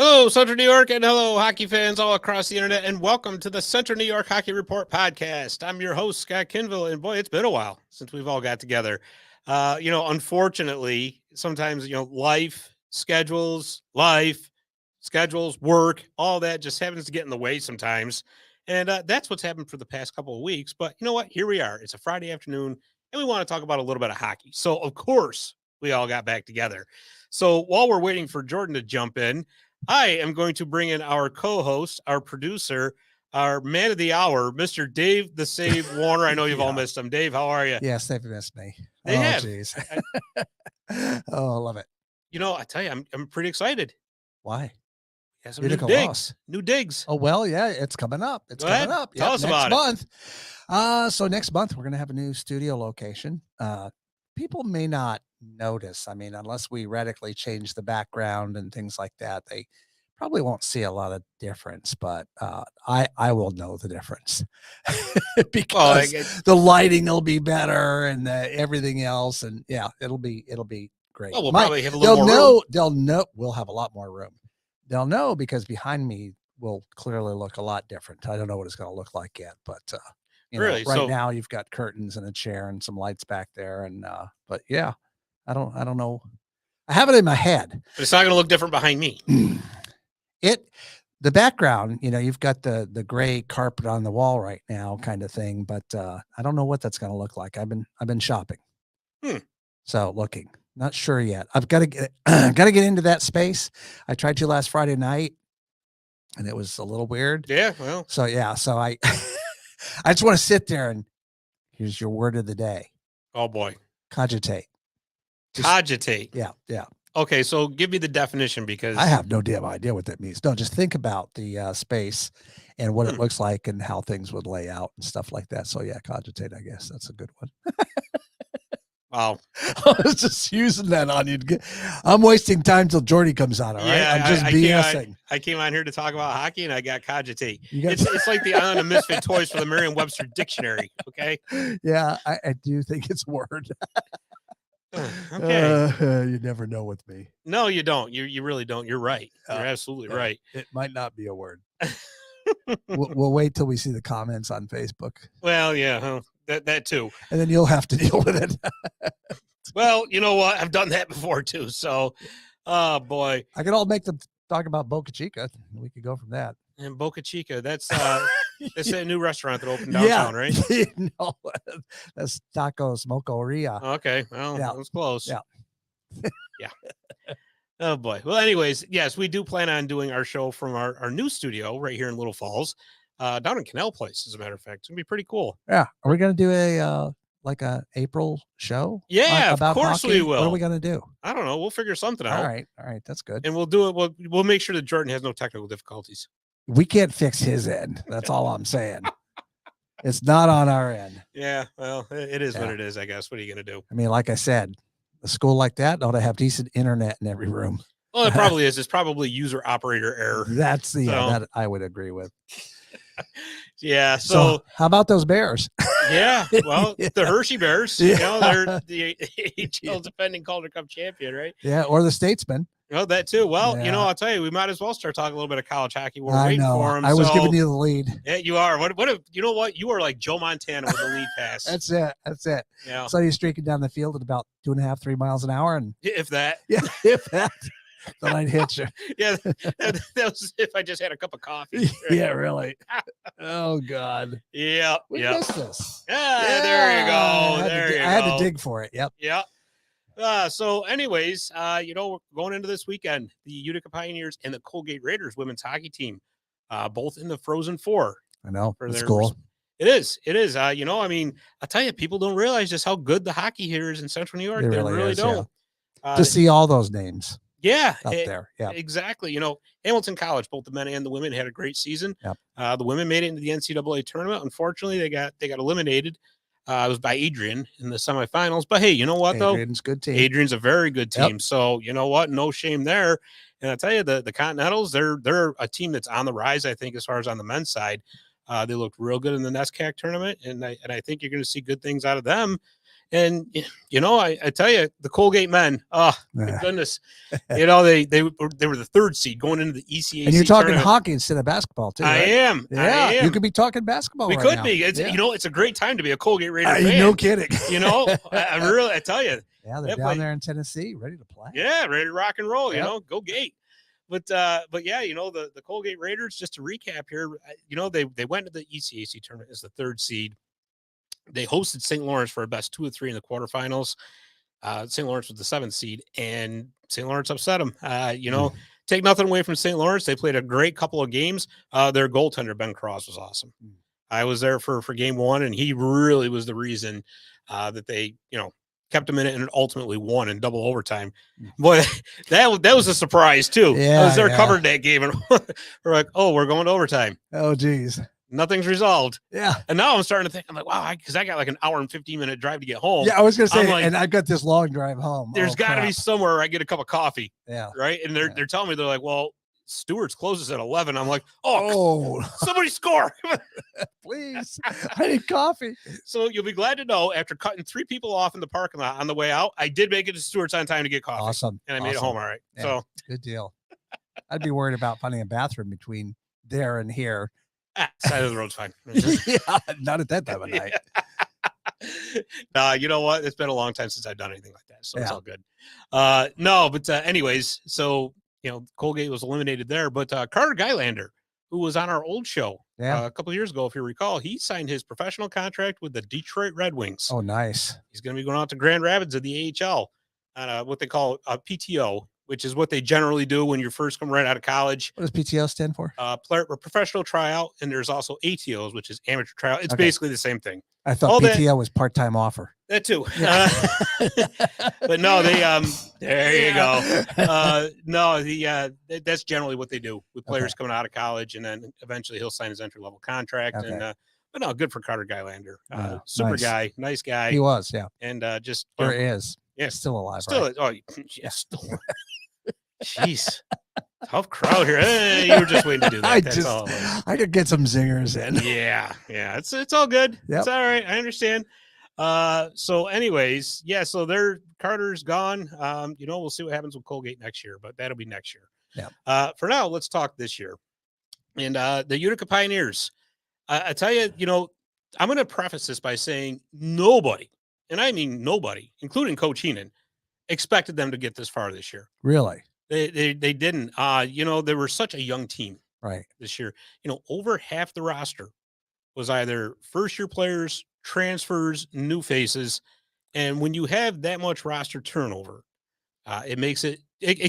Hello, Central New York, and hello, hockey fans all across the internet, and welcome to the Central New York Hockey Report podcast. I'm your host, Scott Kinville, and boy, it's been a while since we've all got together. Unfortunately, sometimes, life, schedules, work, all that just happens to get in the way sometimes. And that's what's happened for the past couple of weeks. But you know what? Here we are. It's a Friday afternoon, and we want to talk about a little bit of hockey. So, of course, we all got back together. So while we're waiting for Jordan to jump in, I am going to bring in our co-host, our producer, our man of the hour, Mr. Dave the Save Warner. I know you've all missed him. Dave, how are you? Yes, they've missed me. They have. Geez. I love it. I tell you, I'm pretty excited. Why? Yeah, some Utica new digs. Oh, well, yeah, it's coming up. Go ahead. Tell us about next month. So next month, we're going to have a new studio location. People may not notice. I mean, unless we radically change the background and things like that, they probably won't see a lot of difference, but I will know the difference because the lighting will be better and everything else. And yeah, it'll be great. Well, we'll probably have a little more room. They'll know we'll have a lot more room. They'll know because behind me will clearly look a lot different. I don't know what it's going to look like yet, but really, right now you've got curtains and a chair and some lights back there. And, but yeah, I don't know. I have it in my head. But it's not going to look different behind me. The background, you've got the gray carpet on the wall right now kind of thing, but I don't know what that's going to look like. I've been shopping. So looking, not sure yet. I've got to get into that space. I tried to last Friday night and it was a little weird. Yeah. Well, so I, I just want to sit there and here's your word of the day. Oh boy. Cogitate. Cogitate. Yeah. Okay, so give me the definition because I have no damn idea what that means. No, just think about the space and what it looks like and how things would lay out and stuff like that. So yeah, cogitate, I guess that's a good one. Wow. I was just using that on you. I'm wasting time till Jordy comes on. All right. Yeah, I'm just BSing. I came on here to talk about hockey and I got cogitate. It's like the Island of Misfit Toys for the Merriam-Webster Dictionary. Okay. Yeah, I do think it's a word. Okay. You never know with me. No, you don't. You really don't. You're right. You're absolutely right. It might not be a word. We'll wait till we see the comments on Facebook. Well, yeah, that too. And then you'll have to deal with it. Well, you know what? I've done that before too. So, oh boy. I could all make them talk about Boca Chica. We could go from that. And Boca Chica, that's a new restaurant that opened downtown, right? No, that's Tacos Mocoria. Okay, well, that was close. Yeah. Yeah. Oh boy. Well, anyways, yes, we do plan on doing our show from our new studio right here in Little Falls, down in Canal Place. As a matter of fact, it's gonna be pretty cool. Yeah. Are we gonna do a April show? Yeah, about of course hockey? we will. What are we gonna do? I don't know. We'll figure something out. All right, that's good. And we'll do it. We'll make sure that Jordan has no technical difficulties. We can't fix his end. That's all I'm saying. It's not on our end. Yeah, well, it is what it is, I guess. What are you going to do? I mean, like I said, a school like that ought to have decent internet in every room. Well, it probably is. It's probably user operator error. That's that I would agree with. Yeah. So how about those Bears? Yeah. Well, the Hershey Bears, they're the AHL defending Calder Cup champion, right? Yeah. Or the Statesmen. Oh, that too. Well, I'll tell you, we might as well start talking a little bit of college hockey. We're waiting for them. I was giving you the lead. Yeah, you are. What if you know what? You are like Joe Montana with the lead pass. That's it. Yeah. So you're streaking down the field at about 2.5, 3 miles an hour, and if that. Yeah, if that. Then I'd hit you. Yeah, that was if I just had a cup of coffee. Right? Yeah, really. Oh God. Yeah. We missed this. Yeah, there you go. I had to dig for it. Yep. Yeah. So anyways, going into this weekend, the Utica Pioneers and the Colgate Raiders women's hockey team, both in the Frozen Four. I know. It's cool. It is. I mean, I'll tell you, people don't realize just how good the hockey here is in Central New York. They really don't. Yeah. To see all those names. Yeah. Up there. Yeah. Exactly. Hamilton College, both the men and the women had a great season. Yep. The women made it into the NCAA tournament. Unfortunately, they got eliminated. It was by Adrian in the semifinals. But hey, you know what, though? Adrian's good team. Adrian's a very good team. Yep. So you know what? No shame there. And I tell you, the Continentals, they're a team that's on the rise, I think, as far as on the men's side. They looked real good in the NESCAC tournament, and I think you're going to see good things out of them. And I tell you, the Colgate men, oh my Uh, goodness, they were the third seed going into the ECAC and you're talking tournament. hockey instead of basketball too, I right? am. I Yeah, you am. could be talking basketball We right could now. be. It's Yeah. it's a great time to be a Colgate Raider No fan. kidding. I tell you. Yeah, they're that down play- there in Tennessee, ready to play. Yeah, ready to rock and roll. Yep. Go Gate. But yeah, the Colgate Raiders. Just to recap here, they went to the ECAC tournament as the third seed. They hosted St. Lawrence for a best 2 of 3 in the quarterfinals. St. Lawrence was the 7th seed, and St. Lawrence upset them. Take nothing away from St. Lawrence. They played a great couple of games. Their goaltender, Ben Cross, was awesome. I was there for game 1, and he really was the reason that they, kept them in it and ultimately won in double overtime. Boy, that was a surprise too. Yeah, I was there covered that game, and we're like, oh, we're going to overtime. Oh, geez. Nothing's resolved. Yeah. And now I'm starting to think, I'm like, wow, because I got like an hour and 15-minute drive to get home. Yeah, I was going to say, like, and I've got this long drive home. There's got to be somewhere where I get a cup of coffee. Yeah. Right. And they're telling me, they're like, well, Stewart's closes at 11. I'm like, somebody score. Please. I need coffee. So you'll be glad to know, after cutting 3 people off in the parking lot on the way out, I did make it to Stewart's on time to get coffee. Awesome. And I made it home all right. Yeah, so good deal. I'd be worried about finding a bathroom between there and here. Side of the road's fine. Yeah, not at that time of night. You know what? It's been a long time since I've done anything like that, so it's all good. No, but anyways, so Colgate was eliminated there, but Carter Guylander, who was on our old show a couple of years ago, if you recall, he signed his professional contract with the Detroit Red Wings. Oh, nice. He's going to be going out to Grand Rapids of the AHL on what they call a PTO, which is what they generally do when you first come right out of college. What does PTO stand for? Player or professional tryout, and there's also ATOs, which is amateur tryout. It's basically the same thing. I thought PTO was part-time offer. That too. Yeah. But no, they there you go. No, that's generally what they do with players coming out of college, and then eventually he'll sign his entry-level contract. And but no, good for Carter Guylander. Super guy, nice guy. He was, yeah. And just or is. Yeah, still alive. Still, right? oh yeah, still. Jeez. Tough crowd here. You were just waiting to do that. I could get some zingers in. Yeah. It's all good. Yep. It's all right. I understand. So anyways, so Carter's gone. We'll see what happens with Colgate next year, but that'll be next year. Yeah. For now, let's talk this year. And the Utica Pioneers. I tell you, I'm going to preface this by saying nobody, and I mean nobody, including Coach Heenan, expected them to get this far this year. Really? They didn't. They were such a young team this year. Over half the roster was either first-year players, transfers, new faces. And when you have that much roster turnover, it makes it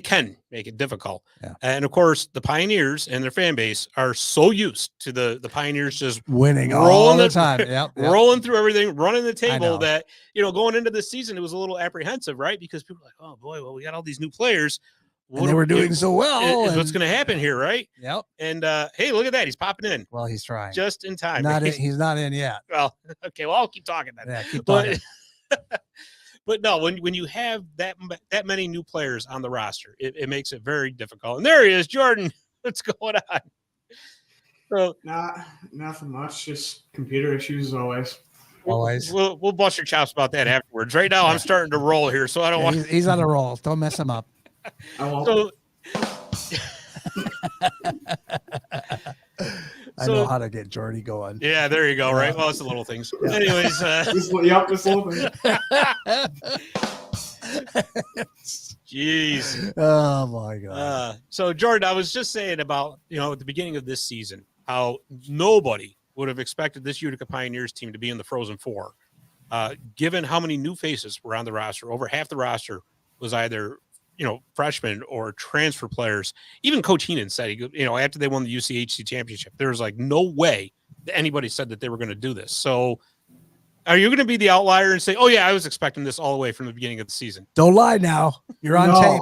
can make it difficult. Yeah. And of course, the Pioneers and their fan base are so used to the Pioneers just winning all the time. Yep. Rolling through everything, running the table, that, going into the season, it was a little apprehensive, right? Because people were like, oh boy, well, we got all these new players. And they were doing so well. What's going to happen here, right? Yep. And hey, look at that. He's popping in. Well, he's trying. Just in time. He's not in yet. Well, okay. Well, I'll keep talking then. Yeah, keep talking. But no, when you have that many new players on the roster, it makes it very difficult. And there he is, Jordan. What's going on? So, nothing much. Just computer issues as always. We'll bust your chops about that afterwards. Right now, I'm starting to roll here, so I don't want. He's on a roll. Don't mess him up. So, I know how to get Jordy going. Yeah, there you go. Right. Well, it's the little things. Yeah. Anyways, this little thing. Jeez. Oh my God. So Jordan, I was just saying about at the beginning of this season how nobody would have expected this Utica Pioneers team to be in the Frozen Four, given how many new faces were on the roster. Over half the roster was either freshmen or transfer players. Even Coach Heenan said, after they won the UCHC championship, there was like no way that anybody said that they were going to do this. So are you going to be the outlier and say, oh yeah, I was expecting this all the way from the beginning of the season? Don't lie now. You're on tape.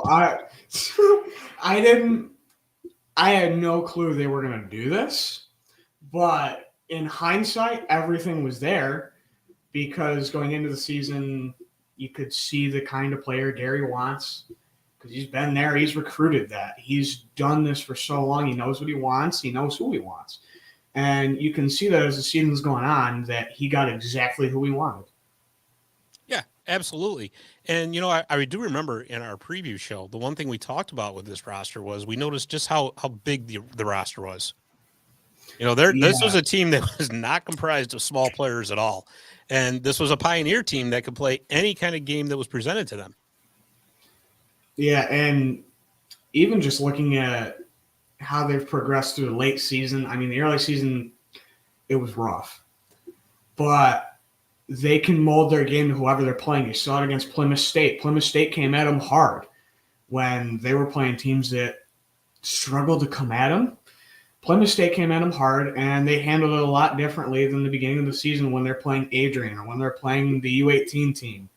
I didn't. I had no clue they were going to do this, but in hindsight, everything was there because going into the season, you could see the kind of player Gary wants. He's been there. He's recruited that. He's done this for so long. He knows what he wants. He knows who he wants. And you can see that as the season's going on that he got exactly who he wanted. Yeah. Absolutely. And, I do remember in our preview show, the one thing we talked about with this roster was we noticed just how big the roster was. This was Yeah, a team that was not comprised of small players at all. And this was a pioneer team that could play any kind of game that was presented to them. yeah, and even just looking at how they've progressed through the late season. I mean, the early season it was rough, but they can mold their game to whoever they're playing. You saw it against Plymouth State. Plymouth State came at them hard when they were playing teams that struggled to come at them. Plymouth State came at them hard, and they handled it a lot differently than the beginning of the season when they're playing Adrian or when they're playing the U18 team.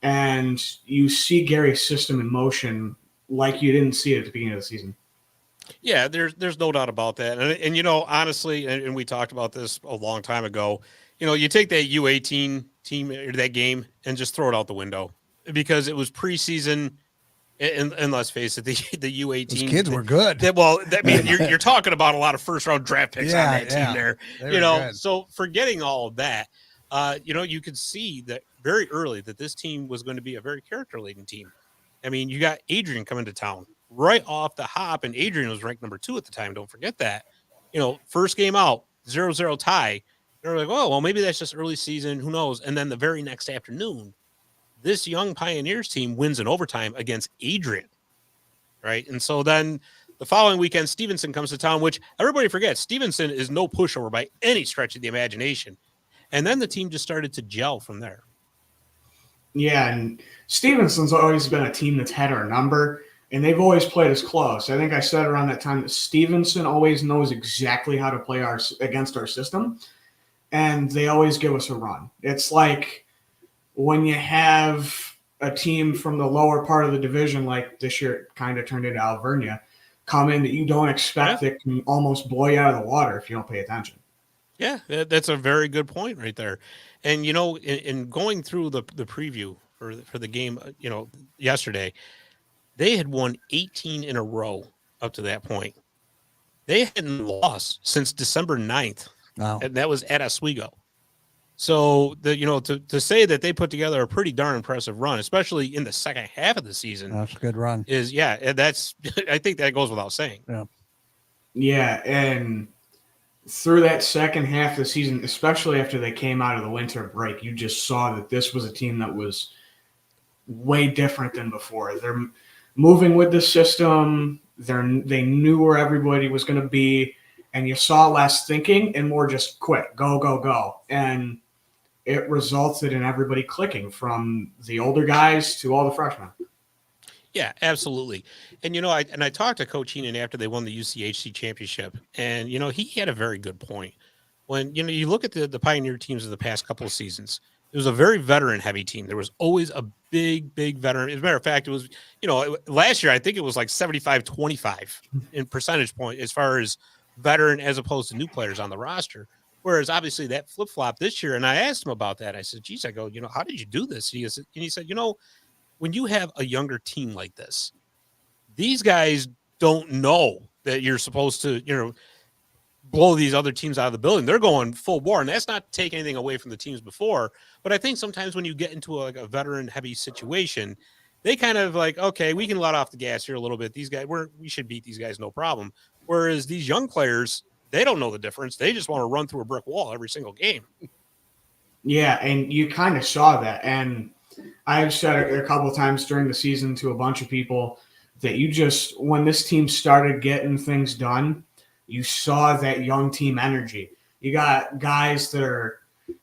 And you see Gary's system in motion like you didn't see it at the beginning of the season. Yeah, there's no doubt about that. And honestly, and we talked about this a long time ago, you take that U18 team or that game and just throw it out the window because it was preseason. And let's face it, the U18 Those kids were good. You're talking about a lot of first round draft picks on that team there. They were good. So forgetting all of that, you could see that very early that this team was going to be a very character laden team. I mean, you got Adrian coming to town right off the hop, and Adrian was ranked number 2 at the time. Don't forget that. First game out, 0-0 tie. They're like, oh, well, maybe that's just early season. Who knows? And then the very next afternoon, this young Pioneers team wins in overtime against Adrian, right? And so then the following weekend, Stevenson comes to town, which everybody forgets. Stevenson is no pushover by any stretch of the imagination. And then the team just started to gel from there. Yeah, and Stevenson's always been a team that's had our number, and they've always played us close. I think I said around that time that Stevenson always knows exactly how to play against our system, and they always give us a run. It's like when you have a team from the lower part of the division, like this year it kind of turned into Alvernia, come in that you don't expect that can almost blow you out of the water if you don't pay attention. Yeah, that's a very good point right there. And, in going through the preview for the game, yesterday, they had won 18 in a row up to that point. They hadn't lost since December 9th, Wow. and that was at Oswego. So to say that they put together a pretty darn impressive run, especially in the second half of the season, That's a good run. That's I think that goes without saying. Yeah, and through that second half of the season, especially after they came out of the winter break, you just saw that this was a team that was way different than before. They're moving with the system. They knew where everybody was going to be, and you saw less thinking and more just quick, go, go, go. And it resulted in everybody clicking from the older guys to all the freshmen. Yeah, absolutely. And, I talked to Coach Heenan after they won the UCHC championship, and, he had a very good point. When, you look at the Pioneer teams of the past couple of seasons, it was a very veteran heavy team. There was always a big veteran. As a matter of fact, it was, last year, I think it was like 75-25 in percentage point as far as veteran as opposed to new players on the roster. Whereas obviously that flip flop this year. And I asked him about that. I said, geez, how did you do this? He said, when you have a younger team like this, these guys don't know that you're supposed to, blow these other teams out of the building. They're going full bore, and that's not to take anything away from the teams before. But I think sometimes when you get into a veteran heavy situation, they kind of like, okay, we can let off the gas here a little bit. These guys, we should beat these guys, no problem. Whereas these young players, they don't know the difference. They just want to run through a brick wall every single game. Yeah, and you kind of saw that. And I've said it a couple of times during the season to a bunch of people that when this team started getting things done, you saw that young team energy. You got guys that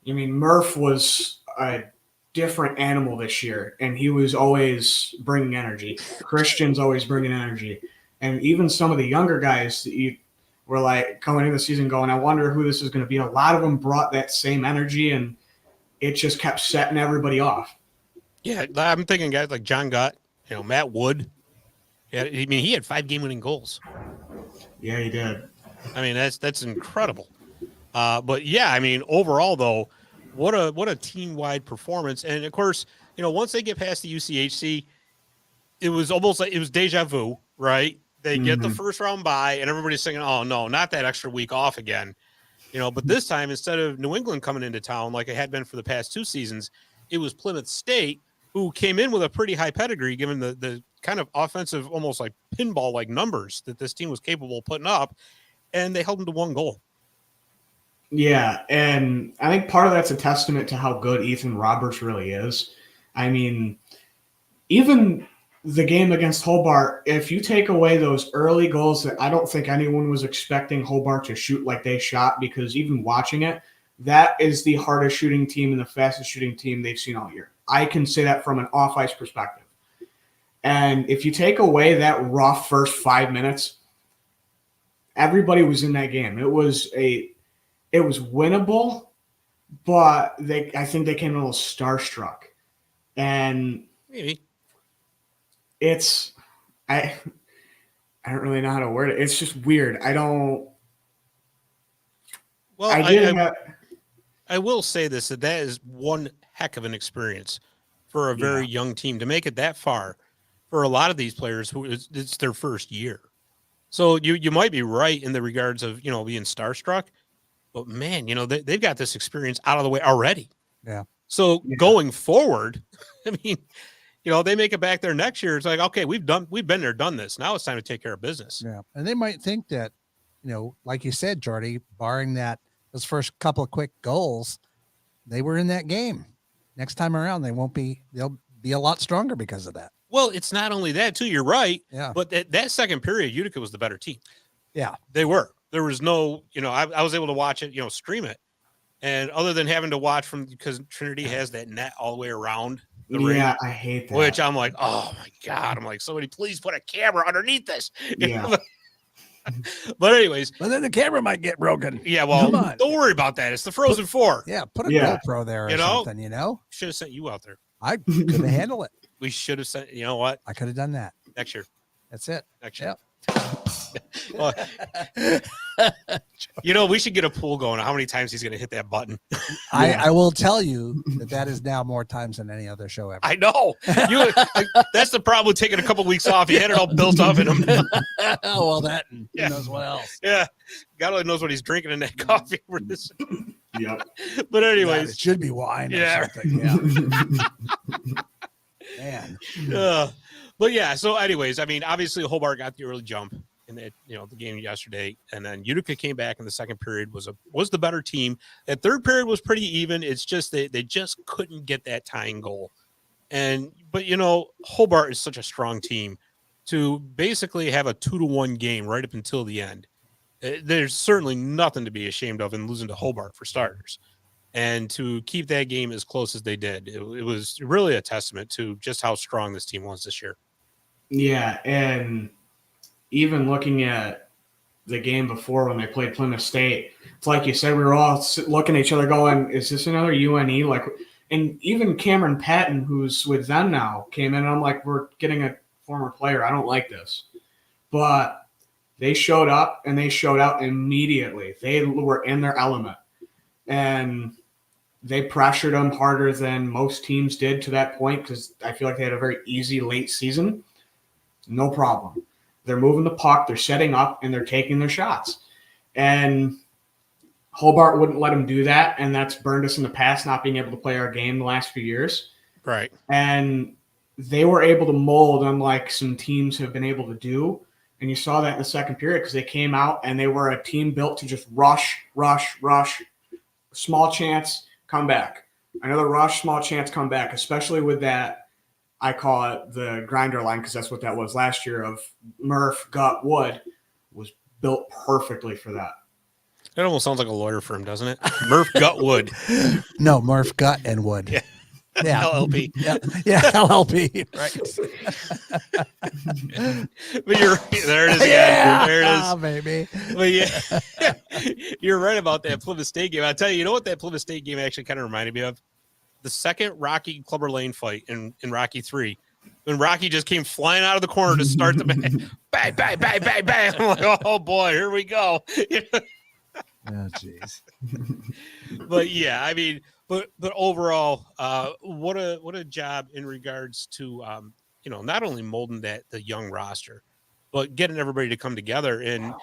Murph was a different animal this year, and he was always bringing energy. Christian's always bringing energy. And even some of the younger guys that you were like coming into the season going, I wonder who this is going to be. A lot of them brought that same energy, and it just kept setting everybody off. Yeah, I'm thinking guys like John Gott, Matt Wood. Yeah, he had 5 game-winning goals. Yeah, he did. I mean, that's incredible. But yeah, overall though, what a team-wide performance. And of course, once they get past the UCHC, it was almost like it was deja vu, right? They get the first round bye, and everybody's saying, "Oh no, not that extra week off again." But this time, instead of New England coming into town like it had been for the past 2 seasons, it was Plymouth State who came in with a pretty high pedigree, given the kind of offensive, almost like pinball like numbers that this team was capable of putting up, and they held them to 1 goal. Yeah, and I think part of that's a testament to how good Ethan Roberts really is. I mean, even the game against Hobart, if you take away those early goals that I don't think anyone was expecting Hobart to shoot like they shot, because even watching it, that is the hardest shooting team and the fastest shooting team they've seen all year. I can say that from an off-ice perspective. And if you take away that rough first 5 minutes, everybody was in that game. It was winnable, but I think they came a little starstruck. And Maybe. I don't really know how to word it. It's just weird. I will say this, that is one heck of an experience for a very young team to make it that far. For a lot of these players who it's their first year. So you might be right in the regards of, being starstruck, but man, they've got this experience out of the way already. Yeah. So going forward, I mean, they make it back there next year. It's like, okay, we've been there, done this. Now it's time to take care of business. Yeah. And they might think that, like you said, Jordy, barring those first couple of quick goals, they were in that game. Next time around, they'll be a lot stronger because of that. Well, it's not only that too. You're right. Yeah. But that second period, Utica was the better team. Yeah. They were. There was no, I was able to watch it, stream it. And other than having to watch because Trinity has that net all the way around. Yeah, I hate that. Which I'm like, oh my God. I'm like, somebody please put a camera underneath this. Yeah. But anyways. But then the camera might get broken. Yeah, well, don't worry about that. It's the Frozen Four. Yeah, put a GoPro there or something, Should have sent you out there. I couldn't handle it. We should have sent, you know what? I could have done that. Next year. That's it. Next year. Well, we should get a pool going on how many times he's going to hit that button. I will tell you that is now more times than any other show ever. I know. That's the problem with taking a couple weeks off. You had it all built up in him. Oh, well, that and who knows what else. Yeah. God only knows what he's drinking in that coffee for this. Yep. But anyways. It should be wine or something. Yeah. Man. But yeah, so anyways, I mean, obviously Hobart got the early jump in that, the game yesterday, and then Utica came back in the second period, was the better team. That third period was pretty even. It's just they just couldn't get that tying goal. But Hobart is such a strong team to basically have a 2-1 game right up until the end. There's certainly nothing to be ashamed of in losing to Hobart, for starters. And to keep that game as close as they did, it was really a testament to just how strong this team was this year. Yeah, and even looking at the game before when they played Plymouth State, it's like you said, we were all looking at each other going, is this another UNE? And even Cameron Patton, who's with them now, came in and I'm like, we're getting a former player. I don't like this. But they showed up and they showed out immediately. They were in their element. And they pressured them harder than most teams did to that point, because I feel like they had a very easy late season. No problem. They're moving the puck, they're setting up, and they're taking their shots. And Hobart wouldn't let them do that, and that's burned us in the past, not being able to play our game the last few years. Right. And they were able to mold, unlike some teams have been able to do. And you saw that in the second period, because they came out and they were a team built to just rush, small chance, come back. Another rush, small chance, come back, especially with that, I call it the grinder line, because that's what that was last year, of Murph, Gut, Wood, was built perfectly for that. It almost sounds like a lawyer firm, doesn't it? Murph, Gut, Wood. No, Murph, Gut, and Wood. Yeah. LLP. Yeah, LLP. Right. But there it is again. Yeah, there it is. Baby. But yeah, you're right about that Plymouth State game. I'll tell you, what that Plymouth State game actually kind of reminded me of? The second Rocky Clubber Lane fight in Rocky 3. When Rocky just came flying out of the corner to start the bang, bang, bang, bang, bang. I'm like, oh boy, here we go. Oh, jeez. But yeah, I mean, but overall, what a job in regards to not only molding the young roster, but getting everybody to come together. And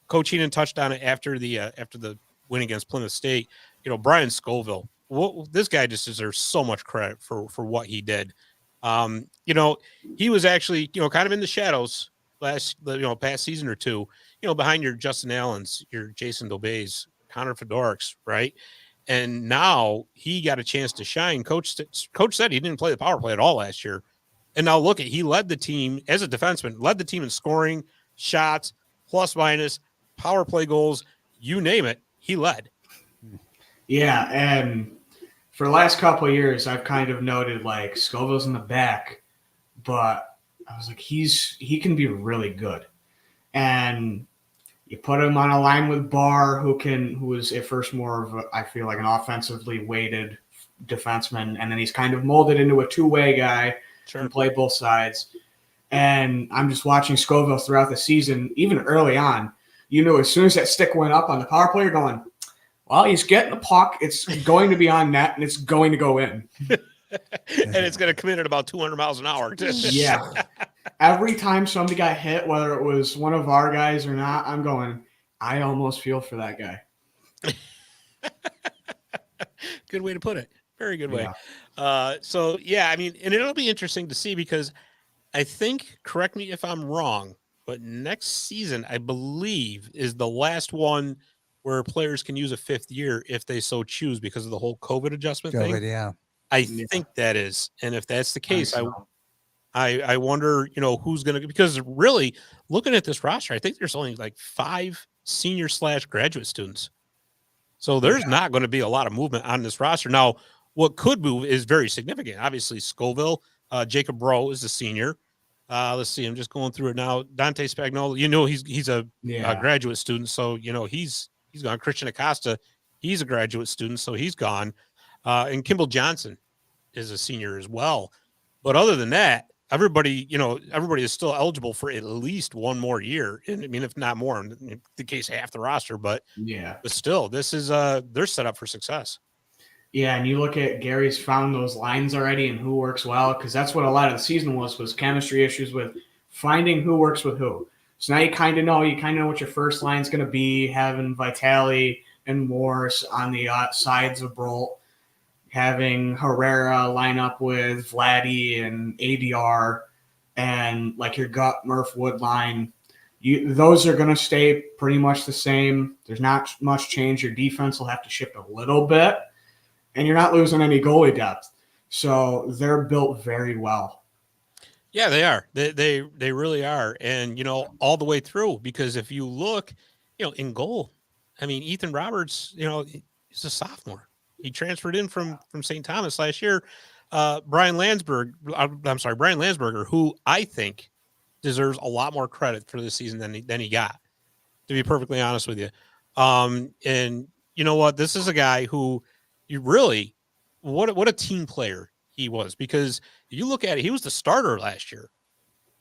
Coach Heenan touched on it after the win against Plymouth State. Brian Scoville this guy just deserves so much credit for what he did. You know, he was actually, you know, kind of in the shadows past season or two, you know, behind your Justin Allens, your Jason Dobeys, Connor Fedorks, right? And now he got a chance to shine. Coach said he didn't play the power play at all last year. And now look he led the team as a defenseman, led the team in scoring, shots, plus minus, power play goals, you name it, he led. Yeah, and for the last couple of years, I've kind of noted like Scoville's in the back, but I was like, he can be really good. And you put him on a line with Barr, who is at first more of I feel like an offensively weighted defenseman, and then he's kind of molded into a two-way guy, Sure. can play both sides. And I'm just watching Scoville throughout the season, even early on. You know, as soon as that stick went up on the power play, you're going, well, he's getting the puck. It's going to be on net, and it's going to go in. And it's going to come in at about 200 miles an hour, too. Yeah. Every time somebody got hit, whether it was one of our guys or not, I'm going, I almost feel for that guy. Good way to put it. Very good way. Yeah. So, yeah, I mean, and it'll be interesting to see because I think, correct me if I'm wrong, but next season, I believe, is the last one where players can use a fifth year if they so choose because of the whole COVID adjustment thing. Yeah. I think that is. And if that's the case, So. I wonder, you know, who's going to, because really looking at this roster, I think there's only like 5 senior/graduate students. So there's not going to be a lot of movement on this roster. Now, what could move is very significant. Obviously, Scoville, Jacob Rowe is a senior. Let's see, I'm just going through it now. Dante Spagnuolo, you know, he's a graduate student. So, you know, he's gone. Christian Acosta, he's a graduate student. So he's gone. And Kimball Johnson is a senior as well. But other than that, everybody is still eligible for at least one more year. And I mean, if not more, in the case half the roster, but still, this is they're set up for success. Yeah, and you look at Gary's found those lines already and who works well, because that's what a lot of the season was chemistry issues with finding who works with who. So now you kind of know what your first line's going to be, having Vitale and Morse on the sides of Brolt, having Herrera line up with Vladdy and ADR, and like your gut Murph Wood line. Those are going to stay pretty much the same. There's not much change. Your defense will have to shift a little bit, and you're not losing any goalie depth. So they're built very well. Yeah, they are. They really are. And, you know, all the way through, because if you look, you know, in goal, I mean, Ethan Roberts, you know, he's a sophomore. He transferred in from St. Thomas last year. Brian Landsberger, who I think deserves a lot more credit for this season than he got, to be perfectly honest with you. And you know what? This is a guy who you really, what a team player he was, because you look at it, he was the starter last year,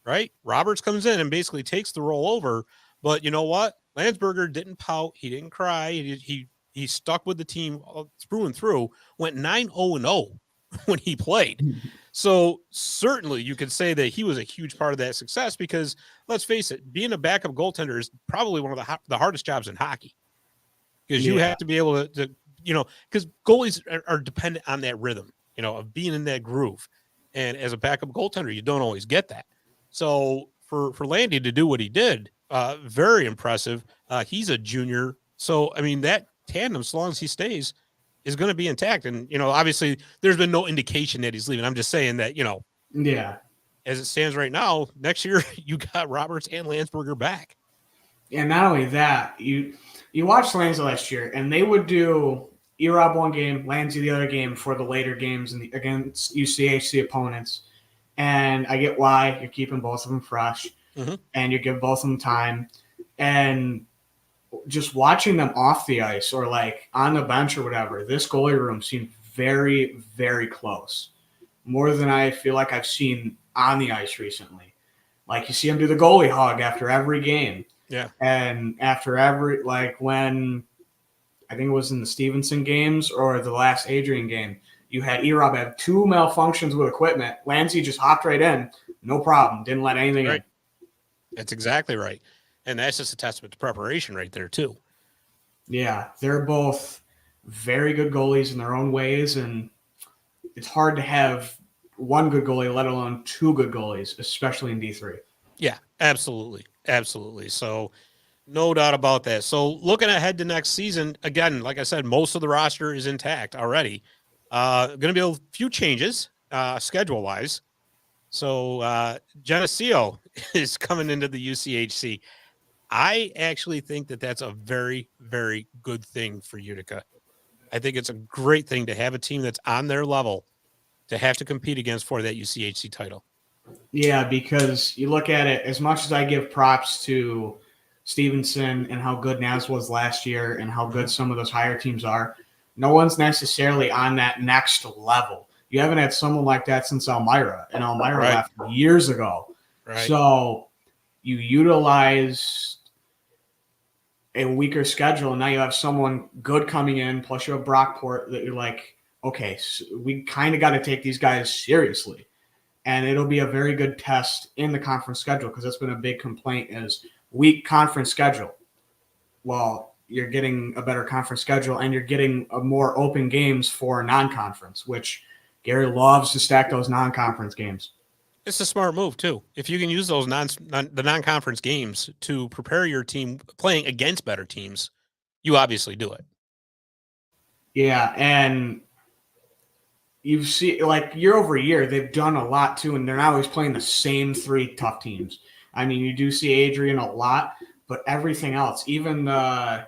right? Roberts comes in and basically takes the role over, but you know what? Landsberger didn't pout. He didn't cry. He stuck with the team through and through, went 9-0-0 when he played. So certainly you could say that he was a huge part of that success, because let's face it, being a backup goaltender is probably one of the hardest jobs in hockey, because you have to be able to, you know, because goalies are dependent on that rhythm, you know, of being in that groove. And as a backup goaltender, you don't always get that. So for Landy to do what he did, very impressive. He's a junior. So, I mean, that tandem, as long as he stays, is going to be intact. And, you know, obviously there's been no indication that he's leaving. I'm just saying that, you know, as it stands right now, next year you got Roberts and Landsberger back. And not only that, you watched Lansing last year, and they would do Erob one game, Lansing the other game for the later games and against UCHC opponents. And I get why you're keeping both of them fresh, and you give both of them time. And just watching them off the ice or like on the bench or whatever, this goalie room seemed very, very close. More than I feel like I've seen on the ice recently. Like you see them do the goalie hug after every game. Yeah. And after every, like when I think it was in the Stevenson games or the last Adrian game, you had Erob have 2 malfunctions with equipment. Lancey just hopped right in. No problem. Didn't let anything in. That's exactly right. And that's just a testament to preparation right there, too. Yeah, they're both very good goalies in their own ways, and it's hard to have one good goalie, let alone two good goalies, especially in D3. Yeah, absolutely. Absolutely. So no doubt about that. So looking ahead to next season, again, like I said, most of the roster is intact already. Going to be a few changes schedule wise. So Geneseo is coming into the UCHC. I actually think that that's a very, very good thing for Utica. I think it's a great thing to have a team that's on their level to have to compete against for that UCHC title. Yeah, because you look at it, as much as I give props to Stevenson and how good Naz was last year and how good some of those higher teams are, no one's necessarily on that next level. You haven't had someone like that since Elmira, and Elmira Right. left years ago. Right. So you utilize a weaker schedule, and now you have someone good coming in, plus you have Brockport that you're like, okay, so we kind of got to take these guys seriously. And it'll be a very good test in the conference schedule because that's been a big complaint is weak conference schedule. Well, you're getting a better conference schedule and you're getting a more open games for non-conference, which Gary loves to stack those non-conference games. It's a smart move too. If you can use those the non-conference games to prepare your team playing against better teams, you obviously do it. Yeah, and you see, like year over year, they've done a lot too, and they're not always playing the same three tough teams. I mean, you do see Adrian a lot, but everything else, even the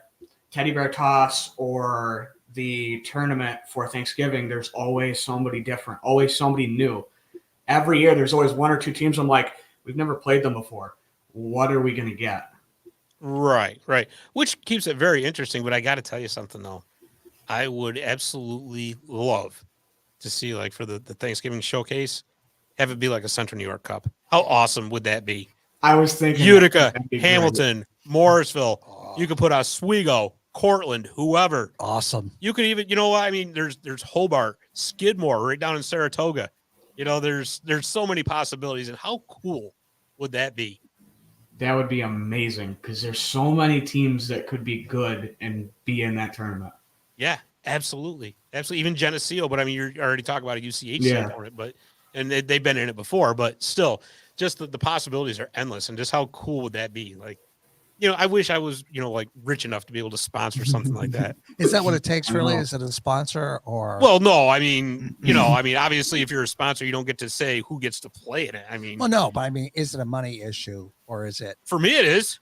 Teddy Bear Toss or the tournament for Thanksgiving, there's always somebody different, always somebody new. Every year, there's always one or two teams I'm like, we've never played them before. What are we going to get? Right, right. Which keeps it very interesting. But I got to tell you something, though. I would absolutely love to see, like, for the Thanksgiving showcase, have it be like a Central New York Cup. How awesome would that be? I was thinking Utica, Hamilton, Morrisville. Oh, You could put Oswego, Cortland, whoever. awesome. You could even, you know what I mean? There's Hobart, Skidmore, right down in Saratoga. You know, there's so many possibilities, and how cool would that be? That would be amazing because there's so many teams that could be good and be in that tournament. Yeah, absolutely, absolutely. Even Geneseo, but I mean, you're already talking about a UCHC Yeah. opponent, but and they've been in it before, but still, just the possibilities are endless, and just how cool would that be? Like, you know, I wish I was, you know, like rich enough to be able to sponsor something like that. Is that what it takes really? know. Is it a sponsor or? Well, no, I mean, you know, I mean, obviously, if you're a sponsor, you don't get to say who gets to play in it. I mean, well, no, but I mean, is it a money issue or is it? for me, it is.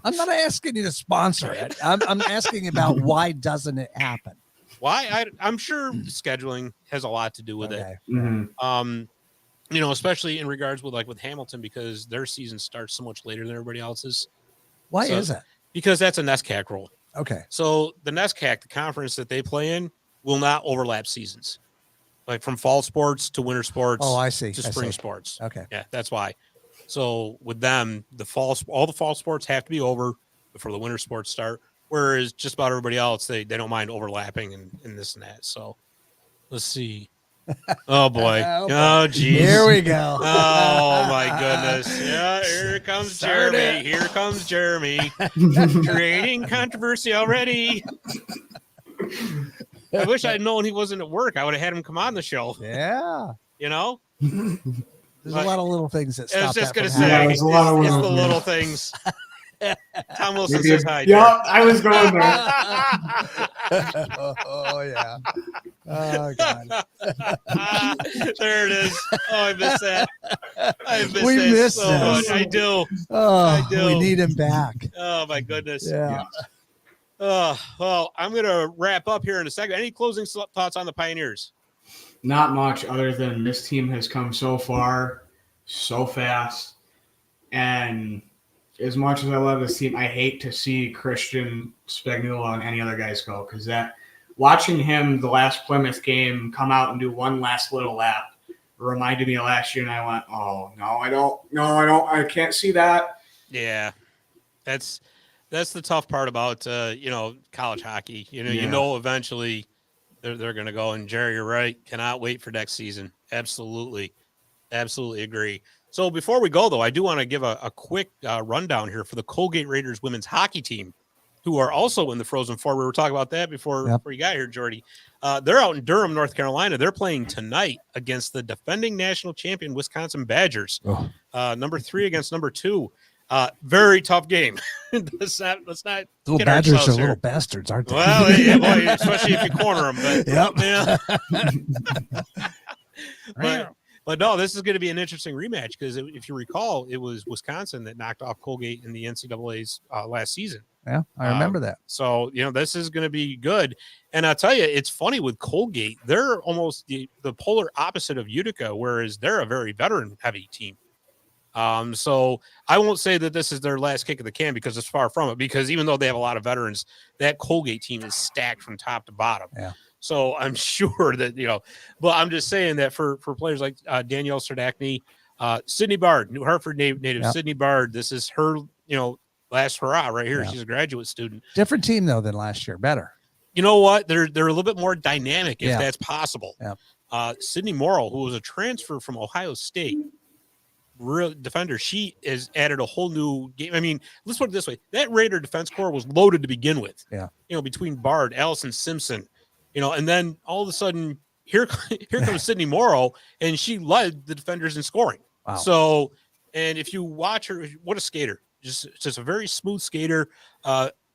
I'm not asking you to sponsor it. I'm asking about why doesn't it happen? Why? I'm sure scheduling has a lot to do with it. Okay. Mhm. You know, especially in regards with like with Hamilton, because their season starts so much later than everybody else's. Why So- is it? Because that's a NESCAC rule. Okay. So the NESCAC, the conference that they play in, will not overlap seasons, like from fall sports to winter sports Oh, I see. to I spring see. sports. Okay. Yeah, that's why. So with them, all the fall sports have to be over before the winter sports start. Whereas just about everybody else, they don't mind overlapping and this and that. So let's see. Oh boy. Oh, boy. Oh geez. Here we go. Oh my goodness. Yeah, here comes Start Jeremy. it. Here comes Jeremy. Creating controversy already. I wish I'd known he wasn't at work. I would have had him come on the show. Yeah. You know? There's But- a lot of little things that I was stop just that gonna from say, Yeah, happening. there's a lot of it's the little little things. Tom Wilson Maybe says hi. Yeah, I was going there. Oh yeah. Oh god. There it is. Oh, I miss that. I miss We that miss so this. much. I do. Oh, do. we need him back. Oh my goodness. Yeah. Well, I'm gonna wrap up here in a second. Any closing thoughts on the Pioneers? Not much other than this team has come so far, so fast. And as much as I love this team, I hate to see Christian Spagnuolo and any other guys go because that watching him the last Plymouth game come out and do one last little lap reminded me of last year, and I went, "Oh no, I don't, I can't see that." Yeah, that's the tough part about college hockey. You Yeah. know eventually they're going to go. And Jerry, you're right. Cannot wait for next season. Absolutely agree. So before we go though, I do want to give a quick rundown here for the Colgate Raiders women's hockey team, who are also in the Frozen Four. We were talking about that before you got here, Jordy. They're out in Durham, North Carolina. They're playing tonight against the defending national champion Wisconsin Badgers. Number 3 against number 2. Very tough game. let's not little Badgers are little bastards, aren't they? Well, yeah, boy, especially if you corner them. But but no, this is going to be an interesting rematch because if you recall, it was Wisconsin that knocked off Colgate in the NCAA's last season. Yeah, I remember that. So, this is going to be good. And I'll tell you, it's funny with Colgate. They're almost the polar opposite of Utica, whereas they're a very veteran-heavy team. So I won't say that this is their last kick of the can because it's far from it, because even though they have a lot of veterans, that Colgate team is stacked from top to bottom. Yeah. So I'm sure that, but I'm just saying that for players like Danielle Sardachny, Sydney Bard, New Hartford native Sydney Bard, this is her, last hurrah right here. She's a graduate student. Different team though than last year. Better. You know what? They're a little bit more dynamic if that's possible. Yeah. Sydney Morrill, who was a transfer from Ohio State, real defender, she has added a whole new game. I mean, let's put it this way: that Raider defense core was loaded to begin with. Yeah. Between Bard, Allison Simpson, and then all of a sudden here comes Sydney Morrill, and she led the defenders in scoring. Wow. So, and if you watch her, what a skater! Just a very smooth skater,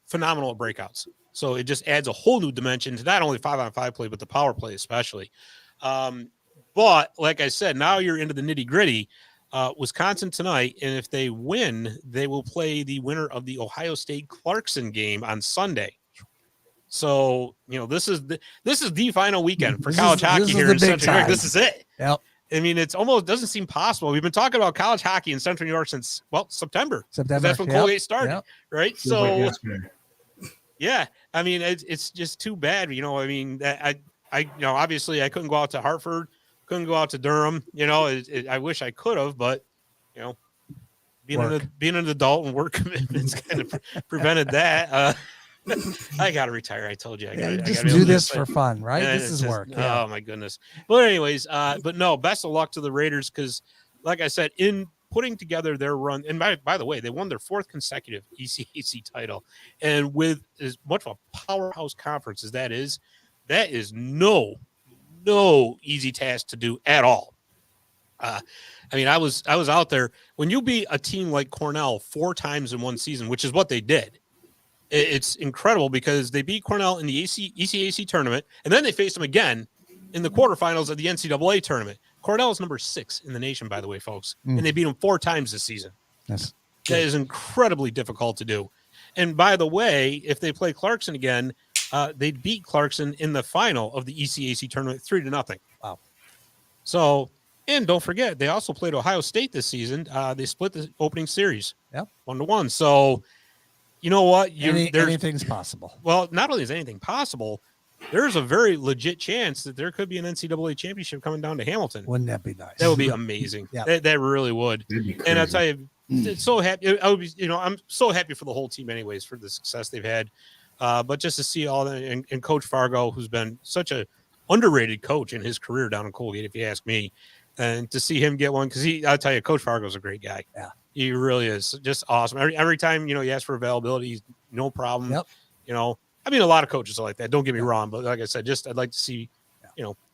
phenomenal at breakouts. So it just adds a whole new dimension to not only 5-on-5 play, but the power play especially. But like I said, now you're into the nitty gritty. Wisconsin tonight, and if they win, they will play the winner of the Ohio State Clarkson game on Sunday. So this is the final weekend for college hockey here in Central New York. This is it. Yep. I mean, it's almost doesn't seem possible. We've been talking about college hockey in Central New York since September. That's when Colgate started, right? So, yeah, I mean, it's just too bad. I mean, I obviously I couldn't go out to Hartford, couldn't go out to Durham. I wish I could have, but being an adult and work commitments kind of prevented that. I got to retire. I told you. I gotta do this for fun, right? This is work. Oh my goodness. But anyways, but no, best of luck to the Raiders because, like I said, in putting together their run, and by the way, they won their 4th consecutive ECAC title, and with as much of a powerhouse conference as that is no easy task to do at all. I mean, I was out there when you beat a team like Cornell 4 times in one season, which is what they did. It's incredible because they beat Cornell in the ECAC tournament, and then they faced them again in the quarterfinals of the NCAA tournament. Cornell is number 6 in the nation, by the way, folks, and they beat them 4 times this season. Yes. That is incredibly difficult to do. And by the way, if they play Clarkson again, they beat Clarkson in the final of the ECAC tournament 3-0. Wow. So, and don't forget, they also played Ohio State this season. They split the opening series. Yep. 1-1. So, you know what? Anything's possible. Well, not only is anything possible, there's a very legit chance that there could be an NCAA championship coming down to Hamilton. Wouldn't that be nice? That would be amazing. Yeah. That really would. And I'll tell you, it's so happy. I would be, I'm so happy for the whole team, anyways, for the success they've had. But just to see all that, and Coach Fargo, who's been such a underrated coach in his career down in Colgate, if you ask me, and to see him get one, because I'll tell you, Coach Fargo's a great guy. Yeah. He really is just awesome. Every time, you ask for availability, he's no problem. Yep. I mean, a lot of coaches are like that. Don't get me wrong, but like I said, I'd like to see,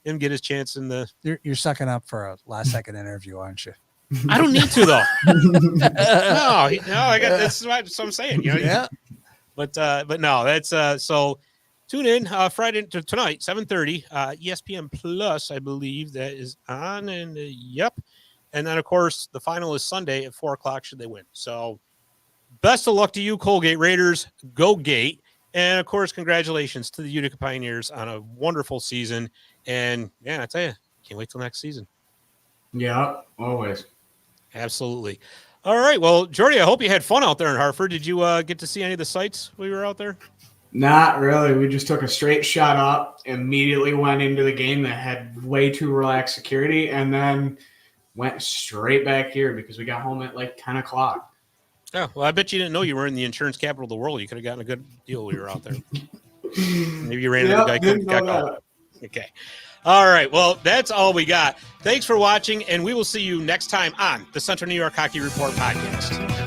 him get his chance in the. You're sucking up for a last-second interview, aren't you? I don't need to though. I got that's what I'm saying. Yeah. But no, that's so. Tune in Friday tonight, 7:30, ESPN Plus, I believe that is on, and yep. And then, of course, the final is Sunday at 4:00 should they win. So best of luck to you, Colgate Raiders. Go Gate. And, of course, congratulations to the Utica Pioneers on a wonderful season. And, I tell you, can't wait till next season. Yeah, always. Absolutely. All right. Well, Jordy, I hope you had fun out there in Hartford. Did you get to see any of the sights when we were out there? Not really. We just took a straight shot up, immediately went into the game that had way too relaxed security, and then went straight back here because we got home at like 10 o'clock. Oh, well, I bet you didn't know you were in the insurance capital of the world. You could have gotten a good deal when you were out there. Maybe you ran into the guy. Okay. All right. Well, that's all we got. Thanks for watching, and we will see you next time on the Central New York Hockey Report podcast.